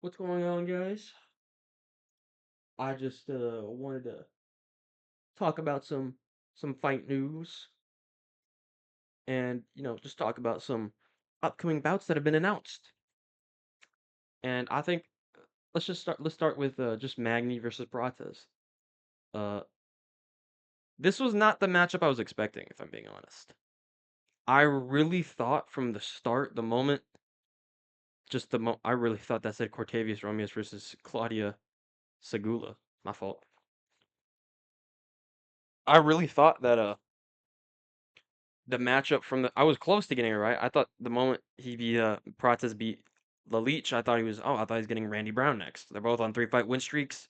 What's going on, guys? I just wanted to talk about some fight news and just talk about some upcoming bouts that have been announced. And I think let's start with just Magny versus Prates. Uh this was not the matchup I was expecting, if I'm being honest. I really thought from the start, the moment I really thought that said Cortavius Romeus versus Claudia Segula. My fault. I really thought that the matchup from the I was close to getting it right. I thought the moment he beat Prates beat Lalich, I thought he was getting Randy Brown next. They're both on 3 fight win streaks.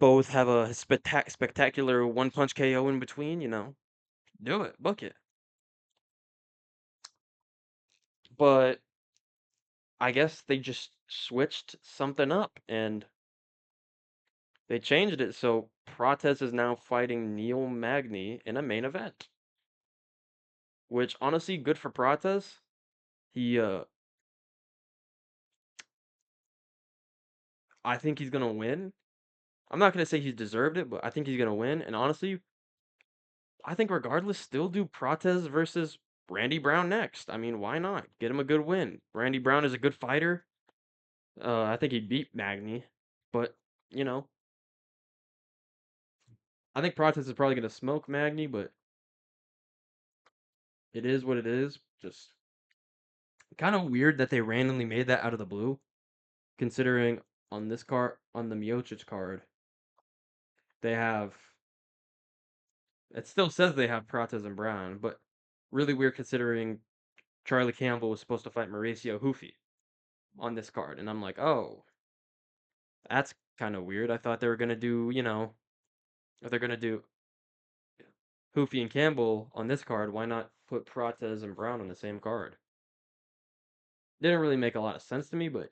Both have a spectacular one punch KO in between, Do it, book it. But I guess they just switched something up and they changed it so Prates is now fighting Neil Magny in a main event. Which honestly good for Prates. He I think he's gonna win. I'm not gonna say he's deserved it, but I think he's gonna win. And honestly, I think regardless, still do Prates versus Randy Brown next. I mean, why not? Get him a good win. Randy Brown is a good fighter. I think he beat Magny, but you know, I think Prates is probably gonna smoke Magny, but it is what it is. Just kind of weird that they randomly made that out of the blue, considering on the Miocic card, they have it still says they have Prates and Brown, but really weird considering Charlie Campbell was supposed to fight Mauricio Hoofy on this card, and I'm like, oh, that's kind of weird. I thought they were gonna do, if they're gonna do Hoofy and Campbell on this card, why not put Prates and Brown on the same card? Didn't really make a lot of sense to me, but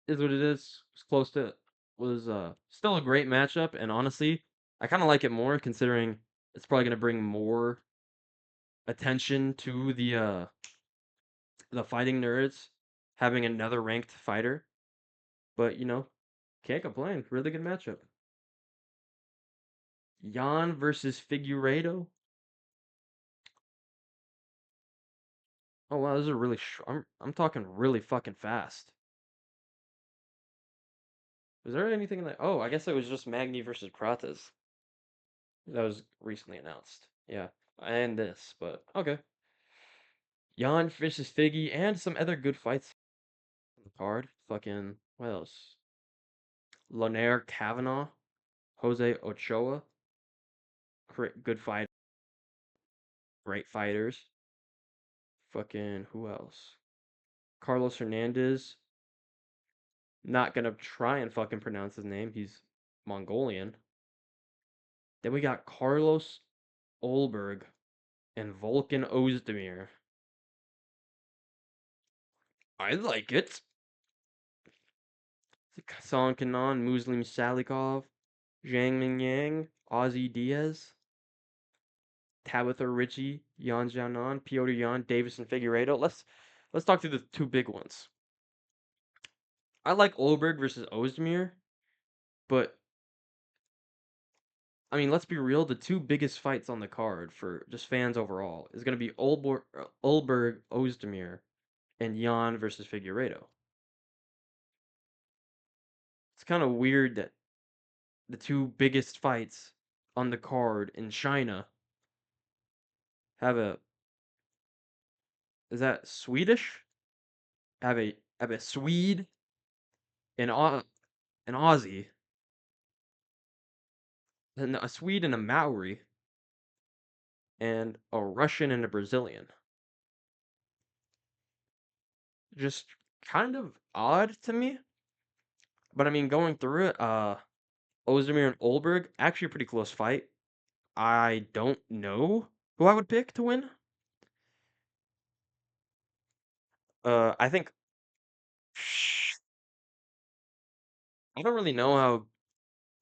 is what it is. It's close to was still a great matchup, and honestly, I kind of like it more considering it's probably gonna bring more attention to the fighting nerds having another ranked fighter. But can't complain. Really good matchup. Jan versus Figueiredo. Oh wow, this is really I'm talking really fucking fast. Was there anything in that? Oh, I guess it was just Magny versus Prates that was recently announced. Yeah, and this, but okay. Jan versus Figgy and some other good fights on the card. Fucking what else? Lonair Kavanaugh, Jose Ochoa. Good fight, great fighters. Fucking who else? Carlos Hernandez. Not gonna try and fucking pronounce his name. He's Mongolian. Then we got Carlos Olberg and Volkan Ozdemir. I like it. Hassan Kanan, Muslim Salikov, Zhang Mingyang, Ozzy Diaz, Tabitha Ritchie, Yan Jianan, Piotr Yan, Davison Figueiredo. Let's talk through the two big ones. I like Olberg versus Ozdemir, but I mean, let's be real. The two biggest fights on the card for just fans overall is going to be Olberg Ozdemir and Yan versus Figueiredo. It's kind of weird that the two biggest fights on the card in China have a is that Swedish? Have a Swede and an Aussie and a Swede and a Maori and a Russian and a Brazilian. Just kind of odd to me. But I mean, going through it, Ozdemir and Olberg, actually a pretty close fight. I don't know who I would pick to win. I think I don't really know how.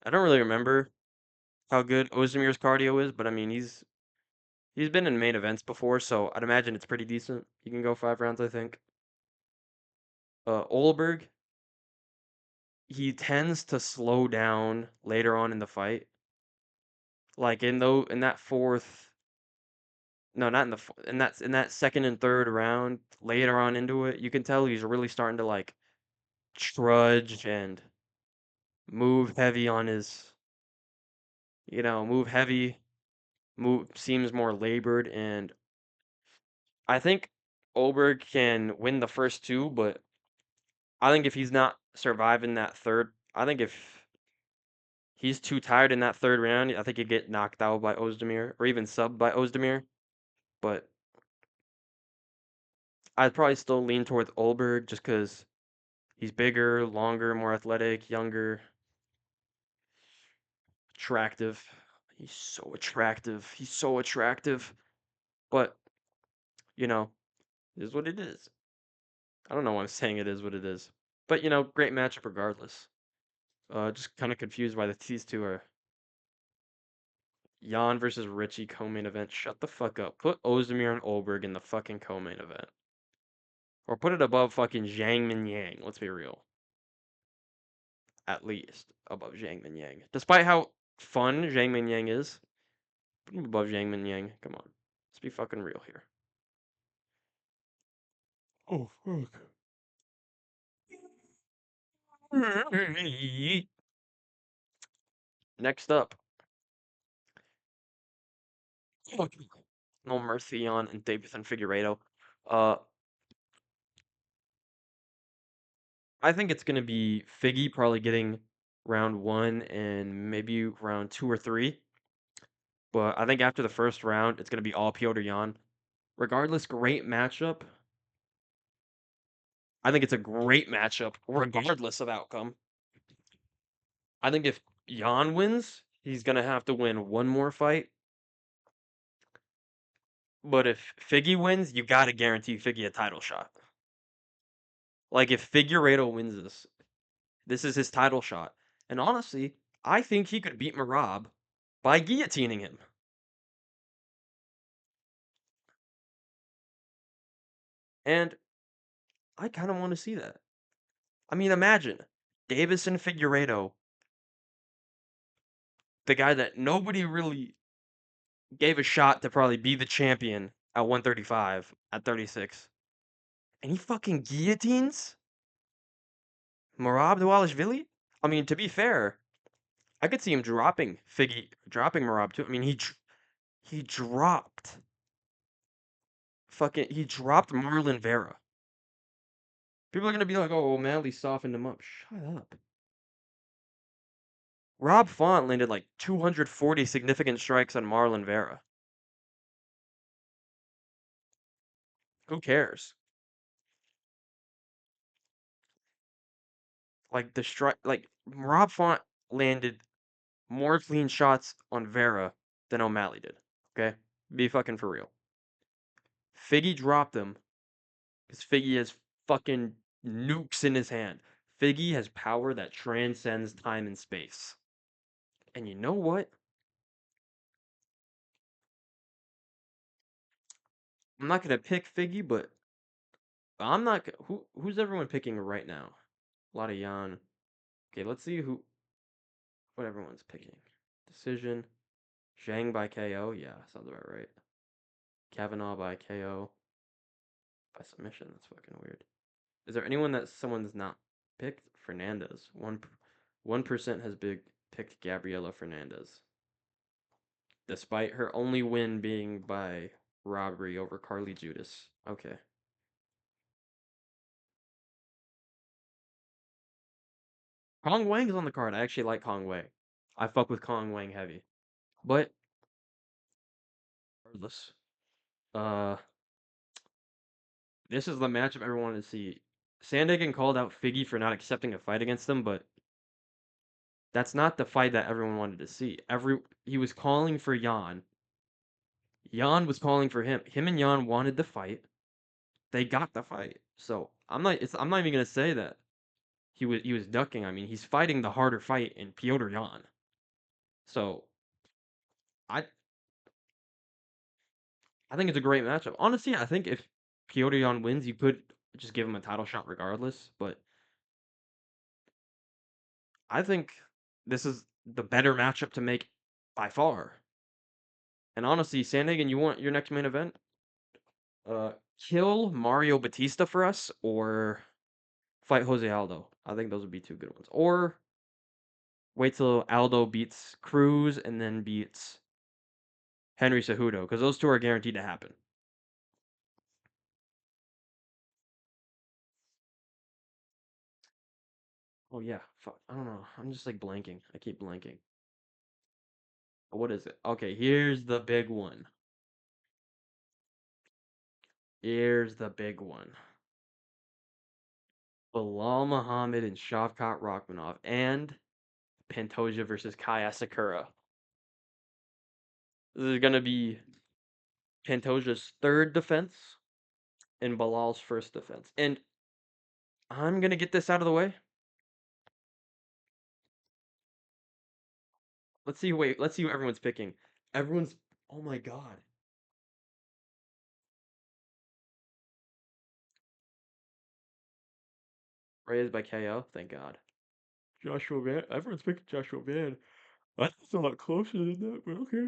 I don't really remember how good Ozdemir's cardio is, but I mean he's been in main events before, so I'd imagine it's pretty decent. He can go 5 rounds, I think. Olberg, he tends to slow down later on in the fight. Like in that fourth, no, not in the in that second and third round, later on into it, you can tell he's really starting to like trudge and move heavy on his, move heavy, move seems more labored, and I think Olberg can win the first two, but I think if he's not surviving that third, I think if he's too tired in that third round, I think he'd get knocked out by Ozdemir or even subbed by Ozdemir. But I'd probably still lean towards Olberg just because he's bigger, longer, more athletic, younger, attractive. He's so attractive. He's so attractive. But, you know, it is what it is. I don't know why I'm saying it is what it is. But, great matchup regardless. Just kind of confused why these two are Jan versus Richie co-main event. Shut the fuck up. Put Ozdemir and Olberg in the fucking co-main event. Or put it above fucking Zhang Min Yang. Let's be real. At least above Zhang Min Yang. Despite how fun Zhang Min Yang is, put him above Zhang Min Yang. Come on. Let's be fucking real here. Oh, fuck. Next up, No Mercy on and Davison Figueiredo. Uh, I think it's gonna be Figgy probably getting round one and maybe round two or three. But I think after the first round, it's gonna be all Piotr Jan. Regardless, great matchup. I think it's a great matchup, regardless of outcome. I think if Jan wins, he's gonna have to win one more fight. But if Figgy wins, you gotta guarantee Figgy a title shot. Like if Figueiredo wins this is his title shot. And honestly, I think he could beat Marab by guillotining him. And I kind of want to see that. I mean, imagine Davison Figueiredo, the guy that nobody really gave a shot to probably be the champion at 135, at 36. And he fucking guillotines Marab Dvalishvili? I mean, to be fair, I could see him dropping Marab too. I mean, he dropped Marlon Vera. People are gonna be like, "Oh, O'Malley softened him up." Shut up. Rob Font landed like 240 significant strikes on Marlon Vera. Who cares? Like Rob Font landed more clean shots on Vera than O'Malley did. Okay, be fucking for real. Figgy dropped him because Figgy has fucking nukes in his hand. Figgy has power that transcends time and space. And you know what? I'm not gonna pick Figgy, but I'm not. Who's everyone picking right now? A lot of Jan. Okay, let's see what everyone's picking. Decision. Zhang by KO. Yeah, sounds about right. Kavanaugh by KO. By submission. That's fucking weird. Is there anyone that someone's not picked? Fernandez. 1% has picked Gabriela Fernandez, despite her only win being by robbery over Carly Judas. Okay. Kong Wang is on the card. I actually like Kong Wang. I fuck with Kong Wang heavy. But regardless, uh, this is the matchup everyone wanted to see. Sandhagen called out Figgy for not accepting a fight against him, but that's not the fight that everyone wanted to see. He was calling for Jan. Jan was calling for him. Him and Jan wanted the fight. They got the fight. So I'm not even gonna say that he was ducking. I mean, he's fighting the harder fight in Piotr Jan. So I I think it's a great matchup. Honestly, I think if Piotr Jan wins, you could just give him a title shot regardless. But I think this is the better matchup to make by far. And honestly, Sandhagen, you want your next main event? Uh, kill Mario Batista for us, or fight Jose Aldo. I think those would be two good ones. Or wait till Aldo beats Cruz and then beats Henry Cejudo, because those two are guaranteed to happen. Oh yeah, fuck. I don't know. I'm just like blanking. I keep blanking. What is it? Okay, here's the big one. Here's the big one. Belal Muhammad and Shavkat Rakhmonov and Pantoja versus Kai Asakura. This is gonna be Pantoja's third defense and Belal's first defense. And I'm gonna get this out of the way. Let's see. Wait, let's see what everyone's picking. Everyone's. Oh my god. Raised by KO. Thank God. Joshua Van. Everyone's picking Joshua Van. That's a lot closer than that, but okay.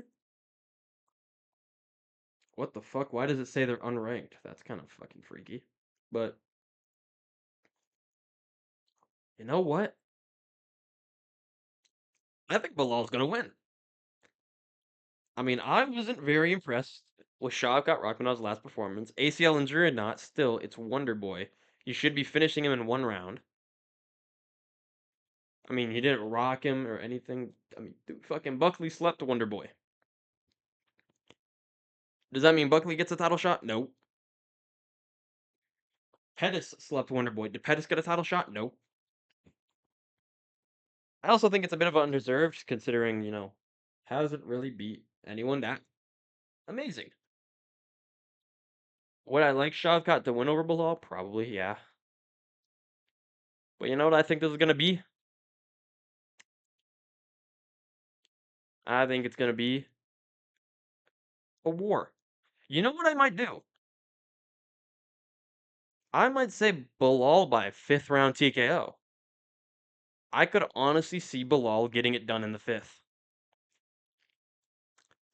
What the fuck? Why does it say they're unranked? That's kind of fucking freaky. But you know what? I think Bilal's gonna win. I mean, I wasn't very impressed with Shavkat Rakhmonov's last performance. ACL injury or not, still, it's Wonder Boy. You should be finishing him in one round. I mean, he didn't rock him or anything. I mean, dude, fucking Buckley slept Wonder Boy. Does that mean Buckley gets a title shot? No. Pettis slept Wonder Boy. Did Pettis get a title shot? No. I also think it's a bit of undeserved considering, hasn't really beat anyone that amazing. Would I like Shavkat to win over Bilal? Probably, yeah. But you know what I think this is gonna be? I think it's gonna be a war. You know what I might do? I might say Bilal by fifth round TKO. I could honestly see Bilal getting it done in the fifth.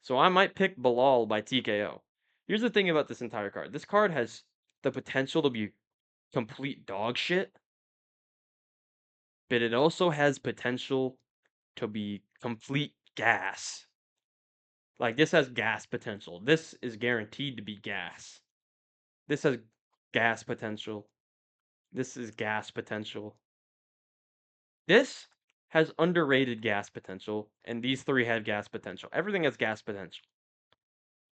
So I might pick Bilal by TKO. Here's the thing about this entire card. This card has the potential to be complete dog shit, but it also has potential to be complete gas. Like this has gas potential. This is guaranteed to be gas. This has gas potential. This is gas potential. This has underrated gas potential, and these three had gas potential. Everything has gas potential.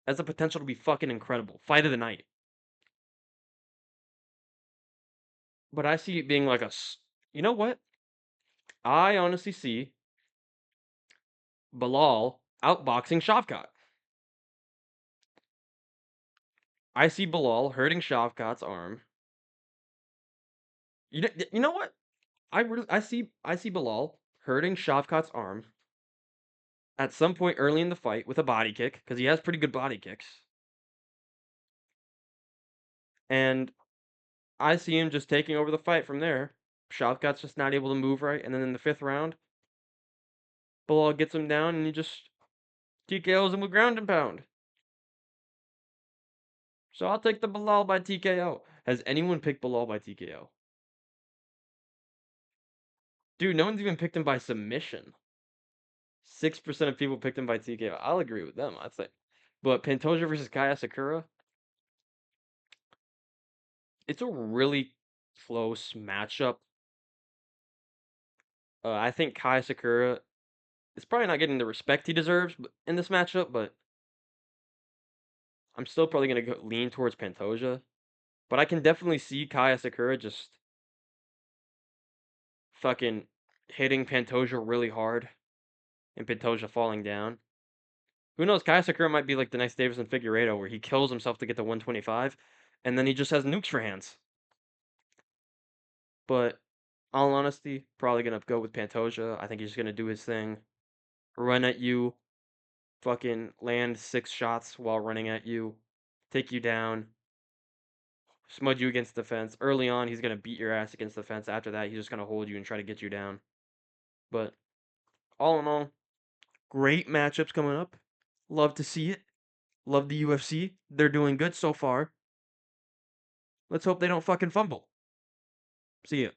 Has the potential to be fucking incredible. Fight of the night. But I see it being like you know what? I honestly see Belal outboxing Shavkat. I see Belal hurting Shavkat's arm. You know what? I see Belal hurting Shavkat's arm at some point early in the fight with a body kick because he has pretty good body kicks, and I see him just taking over the fight from there. Shavkat's just not able to move right, and then in the fifth round, Belal gets him down and he just TKOs him with ground and pound. So I'll take the Belal by TKO. Has anyone picked Belal by TKO? Dude, no one's even picked him by submission. 6% of people picked him by TKO. I'll agree with them, I'd say. But Pantoja versus Kai Sakura, it's a really close matchup. I think Kai Sakura is probably not getting the respect he deserves in this matchup, but I'm still probably gonna lean towards Pantoja. But I can definitely see Kai Sakura just fucking hitting Pantoja really hard and Pantoja falling down. Who knows? Kai Sakura might be like the next Davison Figueiredo, where he kills himself to get to 125, and then he just has nukes for hands. But all honesty, probably gonna go with Pantoja. I think he's just gonna do his thing, run at you, fucking land 6 shots while running at you, take you down, smudge you against the fence. Early on, he's gonna beat your ass against the fence. After that, he's just gonna hold you and try to get you down. But all in all, great matchups coming up. Love to see it. Love the UFC. They're doing good so far. Let's hope they don't fucking fumble. See ya.